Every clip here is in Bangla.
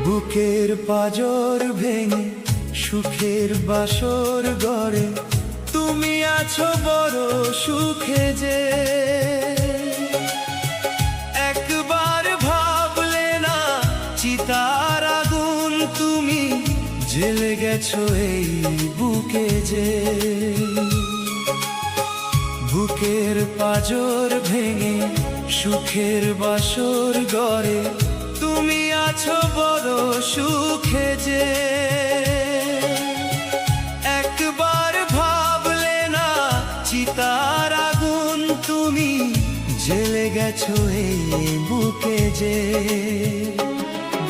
বুকের পাঁজর ভেঙে সুখের বাসর গড়ে তুমি আছো বড় সুখে যে। একবার ভাবলে না চিতার আগুন তুমি জ্বেলে গেছো এই বুকে যে। বুকের পাঁজর ভেঙে সুখের বাসর গড়ে তুমি আছো বড় সুখে যে। একবার ভাবলে না চিতার আগুন তুমি জ্বেলে গেছো এই বুকে যে।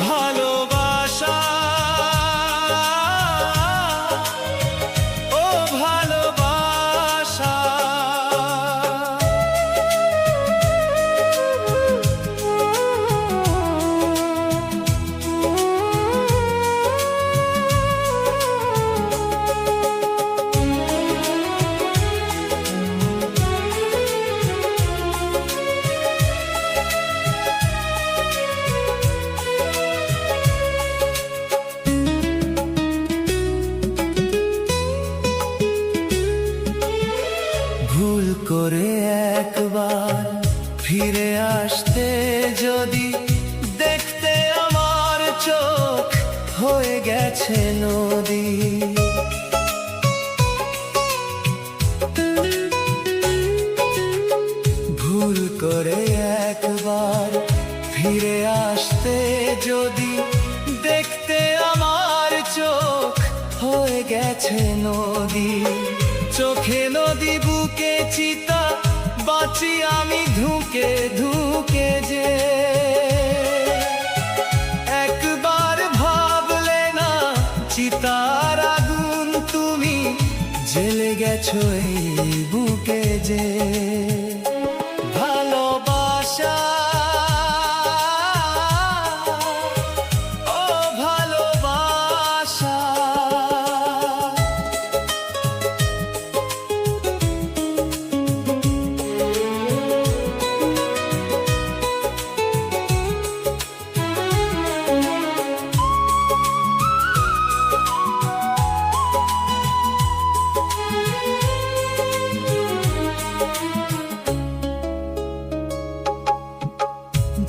ভালোবাসা ও ভালোবাসা ভুল করে একবার ফিরে আসতে যদি দেখতে আমার চোখ হয়ে গেছে নদী। ভুল করে একবার ফিরে আসতে যদি দেখতে আমার চোখ হয়ে গেছে নদী। চোখে নদী বুকে চিতা বাঁচি আমি ধুকে ধুকে যে। একবার ভাবলে না চিতার আগুন তুমি জ্বেলে গেছো এই বুকে যে। ভালোবাসা ও ভালোবাসা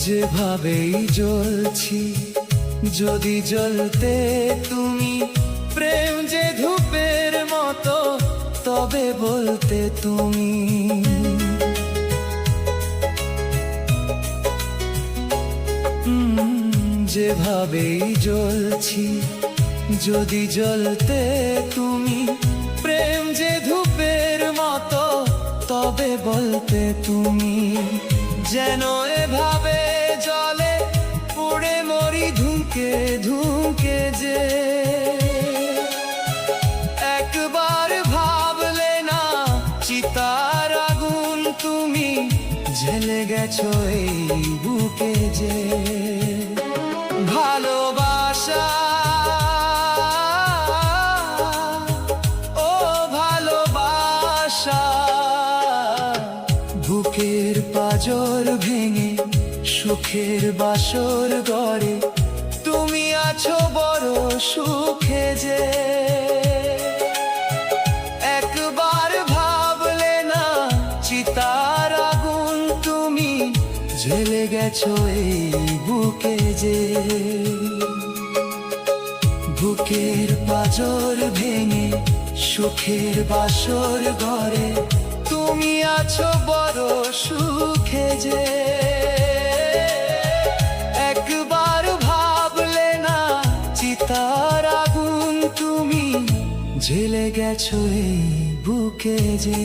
যেভাবেই জ্বলছি যদি জ্বলতে তুমি প্রেম যে ধূপের মতো তবে বলতে তুমি। যেভাবেই জ্বলছি যদি জ্বলতে তুমি প্রেম যে ধূপের মতো তবে বলতে তুমি। যেন এভাবে জলে পুড়ে মরি ধুকে ধুকে যে। একবার ভাবলে না চিতার আগুন তুমি জ্বেলে গেছো এই বুকে যে। ভালোবাসা ও ভালোবাসা বুকের পাঁজর ভেঙে সুখের বাসর গড়ে তুমি আছো বড় সুখে যে। একবার ভাবলে না চিতার আগুন তুমি জ্বেলে গেছো এই বুকে যে। বুকের পাঁজর ভেঙে সুখের বাসর গড়ে তুমি আছো বড় সুখে যে। একবার ভাবলে না চিতার আগুন তুমি জ্বেলে গেছো এই বুকে যে।